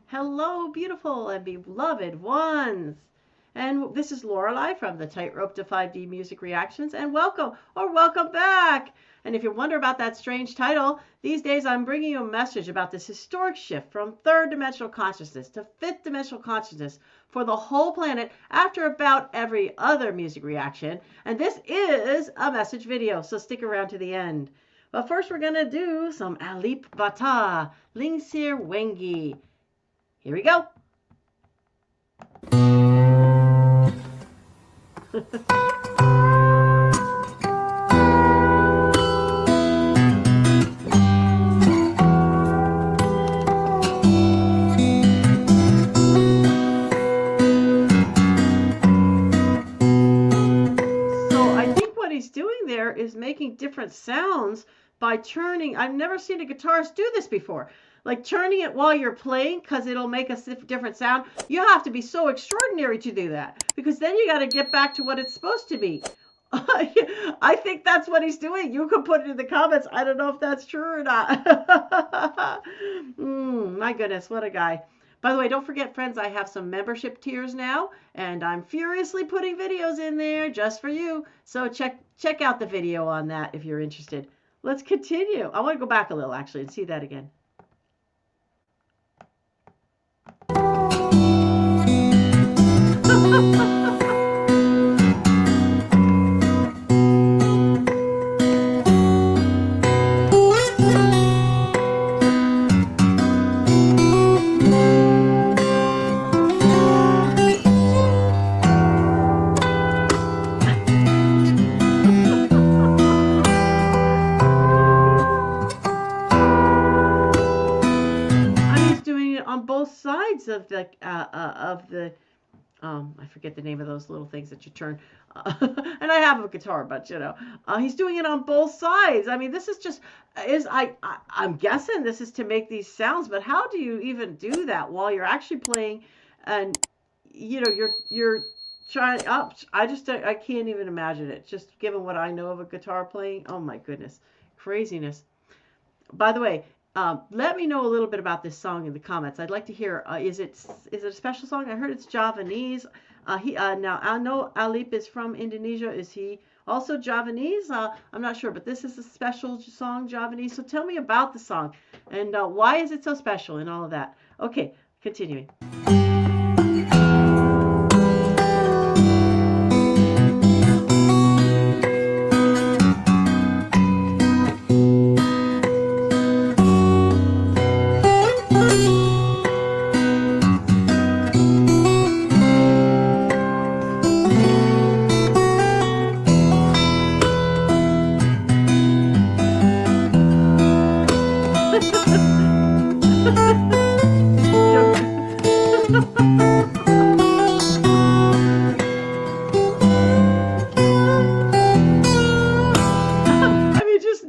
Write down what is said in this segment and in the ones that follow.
Hello, beautiful and beloved ones. And this is Lorelei from the Tightrope to 5D Music Reactions, and welcome or welcome back. And if you wonder about that strange title, these days I'm bringing you a message about this historic shift from third dimensional consciousness to fifth dimensional consciousness for the whole planet after about every other music reaction. And this is a message video, so stick around to the end. But first we're going to do some Alip Bata, Lingsir Wengi. Here we go. Is making different sounds by turning. I've never seen a guitarist do this before. Like turning it while you're playing, because it'll make a different sound. You have to be so extraordinary to do that, because then you got to get back to what it's supposed to be. I think that's what he's doing. You can put it in the comments. I don't know if that's true or not. My goodness, what a guy. By the way, don't forget, friends, I have some membership tiers now, and I'm furiously putting videos in there just for you. So check out the video on that if you're interested. Let's continue. I want to go back a little, actually, and see that again. On both sides of the I forget the name of those little things that you turn, and I have a guitar, but you know, he's doing it on both sides. I mean, this is just I'm guessing this is to make these sounds, but how do you even do that while you're actually playing? And you know, you're trying up. I can't even imagine it. Just given what I know of a guitar playing, oh my goodness, craziness. By the way, let me know a little bit about this song in the comments. I'd like to hear, is it a special song? I heard it's Javanese. Now, I know Alip is from Indonesia. Is he also Javanese? I'm not sure, but this is a special song, Javanese. So tell me about the song, and why is it so special and all of that. Okay, continuing.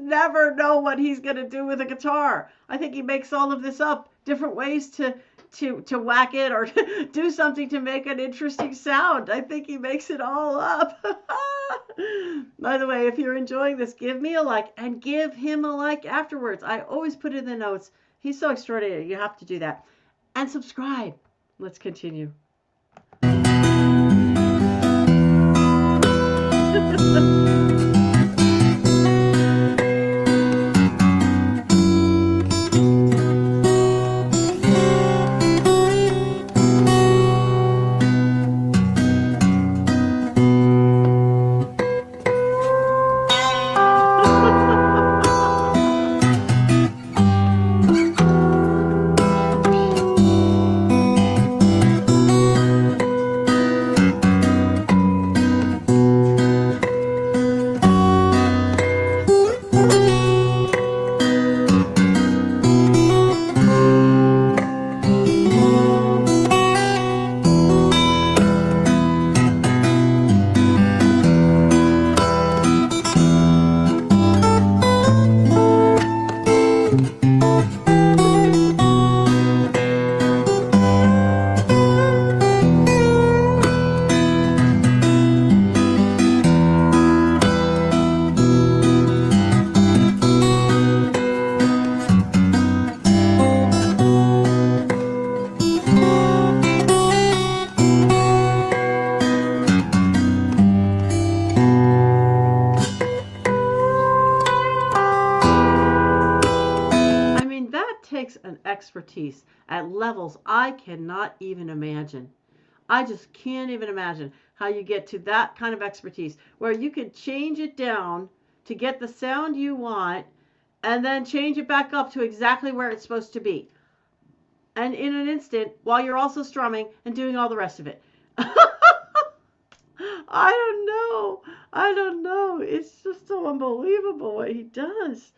Never know what he's going to do with a guitar. I think he makes all of this up, different ways to whack it or to do something to make an interesting sound. I think he makes it all up. By the way, if you're enjoying this, give me a like and give him a like afterwards. I always put it in the notes. He's so extraordinary. You have to do that. And subscribe. Let's continue. expertise at levels I cannot even imagine. I just can't even imagine how you get to that kind of expertise where you can change it down to get the sound you want and then change it back up to exactly where it's supposed to be. And in an instant, while you're also strumming and doing all the rest of it. I don't know. I don't know. It's just so unbelievable what he does.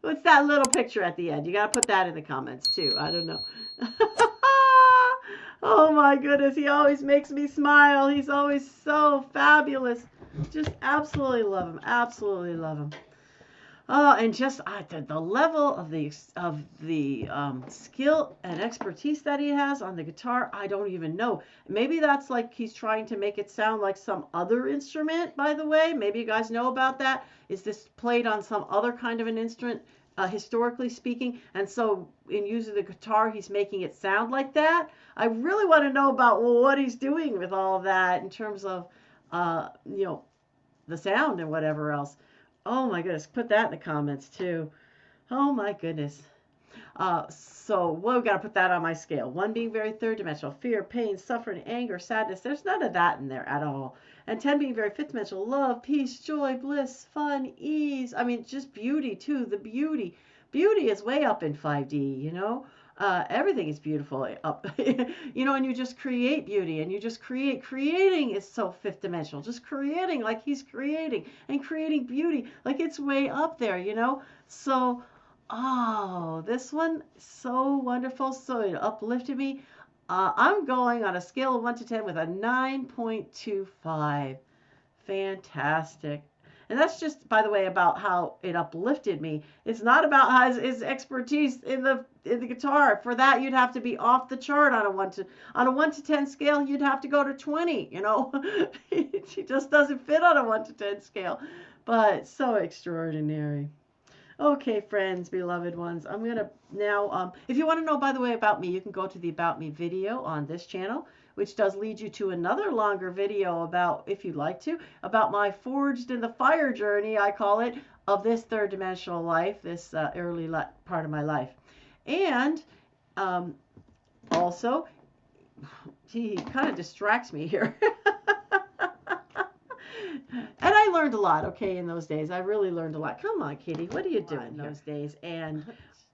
What's that little picture at the end? You got to put that in the comments too. I don't know. Oh my goodness. He always makes me smile. He's always so fabulous. Just absolutely love him. Absolutely love him. Oh, and just the level of the skill and expertise that he has on the guitar, I don't even know. Maybe that's like he's trying to make it sound like some other instrument, by the way. Maybe you guys know about that. Is this played on some other kind of an instrument, historically speaking? And so in using the guitar, he's making it sound like that. I really want to know about what he's doing with all of that in terms of, the sound and whatever else. Oh my goodness, put that in the comments too. Oh my goodness. So we've got to put that on my scale. 1 being very third dimensional, fear, pain, suffering, anger, sadness. There's none of that in there at all. And 10 being very fifth dimensional, love, peace, joy, bliss, fun, ease. I mean, just beauty too. The beauty. Beauty is way up in 5D, you know. Everything is beautiful up, you know, and you just create beauty and you just create. Creating is so fifth dimensional. Just creating like he's creating and creating beauty like it's way up there, you know. So, oh, this one, so wonderful. So it uplifted me. I'm going on a scale of 1 to 10 with a 9.25. Fantastic. And that's just, by the way, about how it uplifted me. It's not about his expertise in the guitar. For that, you'd have to be off the chart on a 1 to 10 scale. You'd have to go to 20. You know, he just doesn't fit on a 1 to 10 scale. But so extraordinary. Okay, friends, beloved ones. I'm gonna now. If you want to know, by the way, about me, you can go to the About Me video on this channel, which does lead you to another longer video about, if you'd like to, about my forged in the fire journey, I call it, of this third dimensional life, this early part of my life. And also, he kind of distracts me here. And I learned a lot, okay, in those days. I really learned a lot. Come on, Kitty, what are you doing in those days? And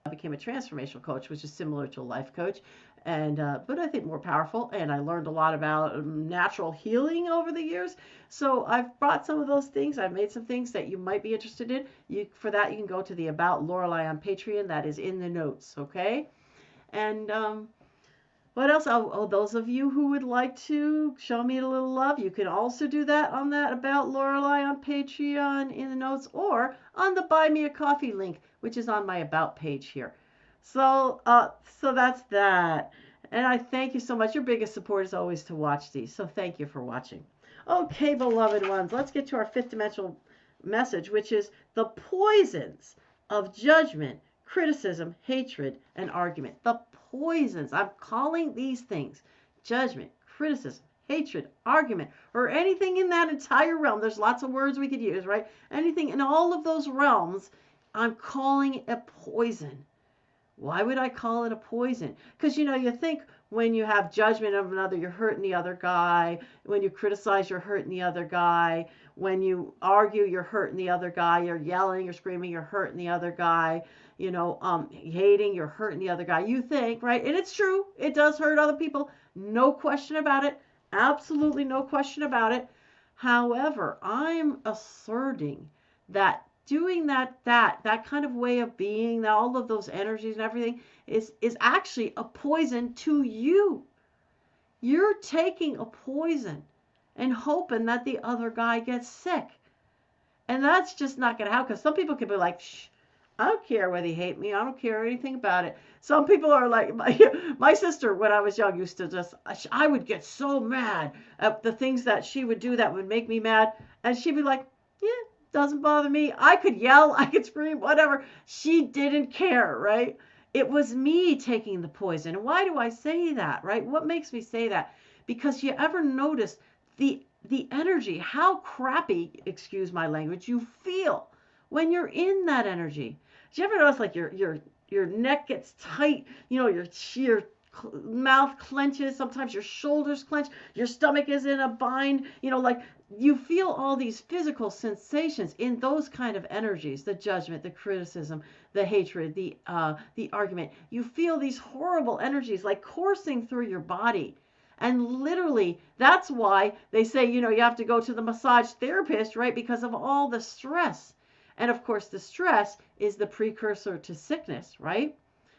I became a transformational coach, which is similar to a life coach, and but I think more powerful. And I learned a lot about natural healing over the years. So I've brought some of those things. I've made some things that you might be interested in. For that, you can go to the About Lorelei on Patreon. That is in the notes, okay? And what else? Oh, those of you who would like to show me a little love, you can also do that on that About Lorelei on Patreon in the notes, or on the Buy Me a Coffee link, which is on my About page here. So that's that. And I thank you so much. Your biggest support is always to watch these. So thank you for watching. Okay, beloved ones, let's get to our fifth dimensional message, which is the poisons of judgment, criticism, hatred, and argument. The poisons. I'm calling these things judgment, criticism, hatred, argument, or anything in that entire realm. There's lots of words we could use, right? Anything in all of those realms, I'm calling it a poison. Why would I call it a poison? Because, you think when you have judgment of another, you're hurting the other guy. When you criticize, you're hurting the other guy. When you argue, you're hurting the other guy. You're yelling, you're screaming, you're hurting the other guy. Hating, you're hurting the other guy. You think, right? And it's true. It does hurt other people. No question about it. Absolutely no question about it. However, I'm asserting that doing that kind of way of being, all of those energies and everything is actually a poison to you. You're taking a poison and hoping that the other guy gets sick. And that's just not going to happen, because some people could be like, shh, I don't care whether you hate me. I don't care anything about it. Some people are like my sister when I was young used to just I would get so mad at the things that she would do that would make me mad, and she'd be like, "Yeah, doesn't bother me." I could yell, I could scream, whatever. She didn't care, right? It was me taking the poison. Why do I say that, right? What makes me say that? Because you ever notice the energy, how crappy, excuse my language, you feel when you're in that energy. Do you ever notice like your neck gets tight, your mouth clenches, sometimes your shoulders clench, your stomach is in a bind, like you feel all these physical sensations in those kind of energies, the judgment, the criticism, the hatred, the argument. You feel these horrible energies like coursing through your body. And literally, that's why they say, you have to go to the massage therapist, right? Because of all the stress. And of course, the stress is the precursor to sickness, right?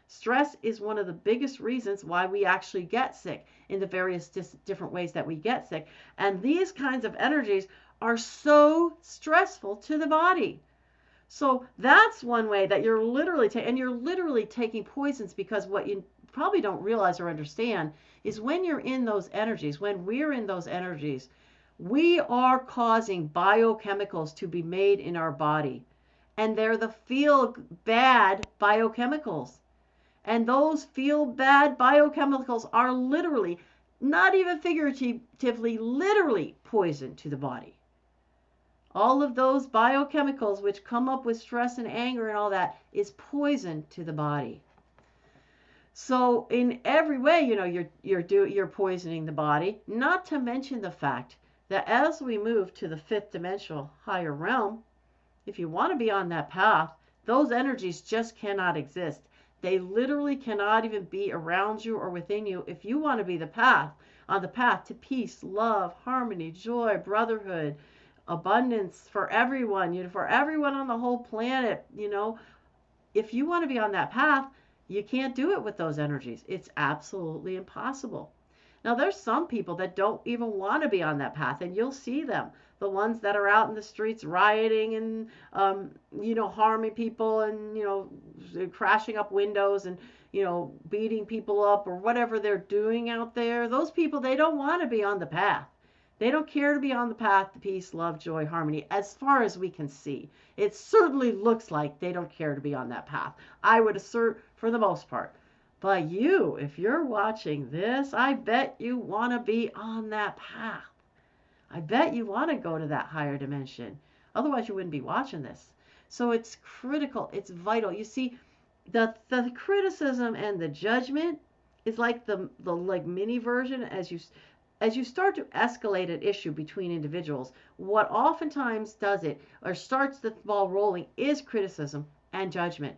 Stress is one of the biggest reasons why we actually get sick in the various different ways that we get sick. And these kinds of energies are so stressful to the body. So that's one way that you're literally and you're literally taking poisons, because what you probably don't realize or understand is when you're in those energies, when we're in those energies, we are causing biochemicals to be made in our body. And they're the feel bad biochemicals. And those feel bad biochemicals are literally, not even figuratively, literally poison to the body. All of those biochemicals which come up with stress and anger and all that is poison to the body. So in every way, you're poisoning the body, not to mention the fact that as we move to the fifth dimensional higher realm, if you want to be on that path, those energies just cannot exist. They literally cannot even be around you or within you if you want to be on the path to peace, love, harmony, joy, brotherhood, abundance for everyone, for everyone on the whole planet. If you want to be on that path, you can't do it with those energies. It's absolutely impossible. Now, there's some people that don't even want to be on that path, and you'll see them. The ones that are out in the streets rioting and, harming people and, crashing up windows and, beating people up or whatever they're doing out there. Those people, they don't want to be on the path. They don't care to be on the path to peace, love, joy, harmony, as far as we can see. It certainly looks like they don't care to be on that path. I would assert for the most part. But you, if you're watching this, I bet you want to be on that path. I bet you want to go to that higher dimension. Otherwise, you wouldn't be watching this. So it's critical. It's vital. You see, the criticism and the judgment is like the like mini version. As you start to escalate an issue between individuals, what oftentimes does it or starts the ball rolling is criticism and judgment.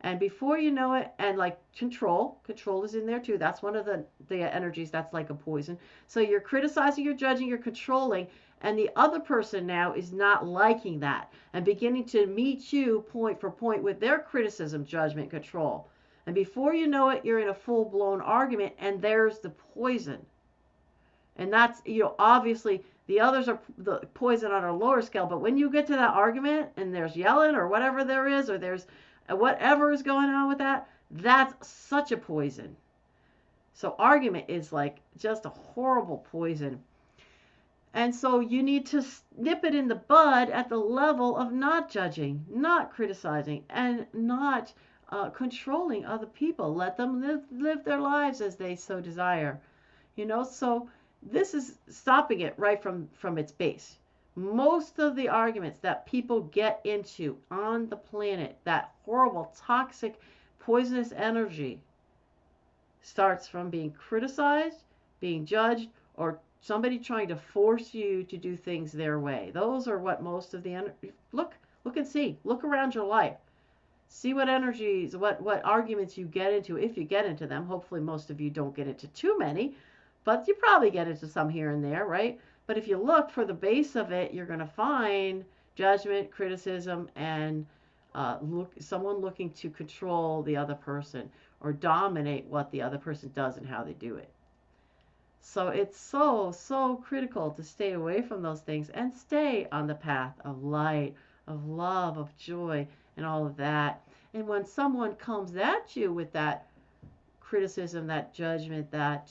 And before you know it, and like control is in there too. That's one of the energies that's like a poison. So you're criticizing, you're judging, you're controlling, and the other person now is not liking that and beginning to meet you point for point with their criticism, judgment, control. And before you know it, you're in a full-blown argument, and there's the poison. And that's, obviously the others are the poison on a lower scale. But when you get to that argument and there's yelling or whatever there is, or there's whatever is going on with that, that's such a poison. So argument is like just a horrible poison. And so you need to nip it in the bud at the level of not judging, not criticizing, and not controlling other people. Let them live their lives as they so desire. So this is stopping it right from its base. Most of the arguments that people get into on the planet, that horrible, toxic, poisonous energy, starts from being criticized, being judged, or somebody trying to force you to do things their way. Those are what most of the look and see. Look around your life. See what energies, what arguments you get into, if you get into them. Hopefully most of you don't get into too many, but you probably get into some here and there, right? But if you look for the base of it, you're going to find judgment, criticism, and someone looking to control the other person or dominate what the other person does and how they do it. So it's so critical to stay away from those things and stay on the path of light, of love, of joy, and all of that. And when someone comes at you with that criticism, that judgment, that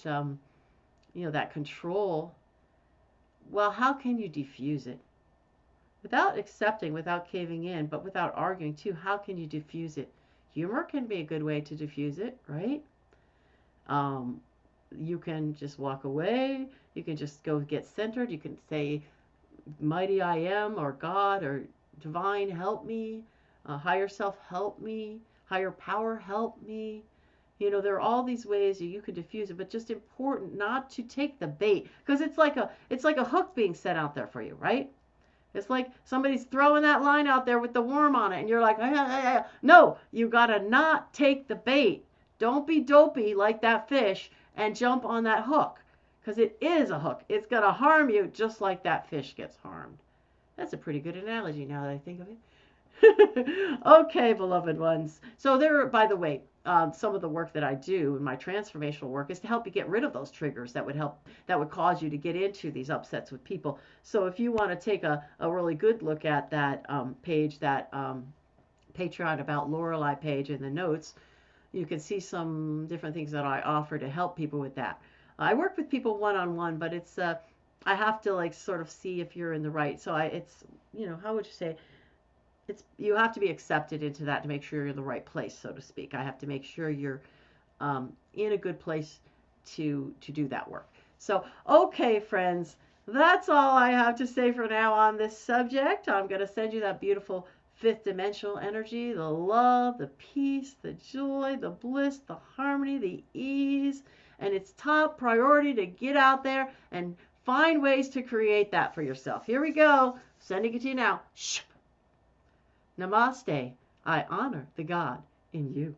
that control, well, how can you diffuse it? Without accepting, without caving in, but without arguing too, how can you diffuse it? Humor can be a good way to diffuse it, right? Um, you can just walk away. You can just go get centered. You can say, mighty I am, or God, or divine, help me. Higher self, help me. Higher power, help me. There are all these ways you could diffuse it, but just important not to take the bait, because it's like a hook being set out there for you, right? It's like somebody's throwing that line out there with the worm on it, and you're like, no, you gotta not take the bait. Don't be dopey like that fish and jump on that hook, because it is a hook. It's gonna harm you just like that fish gets harmed. That's a pretty good analogy now that I think of it. Okay, beloved ones. So there, by the way, some of the work that I do in my transformational work is to help you get rid of those triggers that would cause you to get into these upsets with people. So if you want to take a really good look at that page, that Patreon About Lorelei page in the notes, you can see some different things that I offer to help people with that. I work with people one-on-one, but it's I have to like sort of see if you're in the right. So it's how would you say? You have to be accepted into that to make sure you're in the right place, so to speak. I have to make sure you're in a good place to do that work. So, okay, friends, that's all I have to say for now on this subject. I'm going to send you that beautiful fifth dimensional energy, the love, the peace, the joy, the bliss, the harmony, the ease, and it's top priority to get out there and find ways to create that for yourself. Here we go. Sending it to you now. Shh. Namaste. I honor the God in you.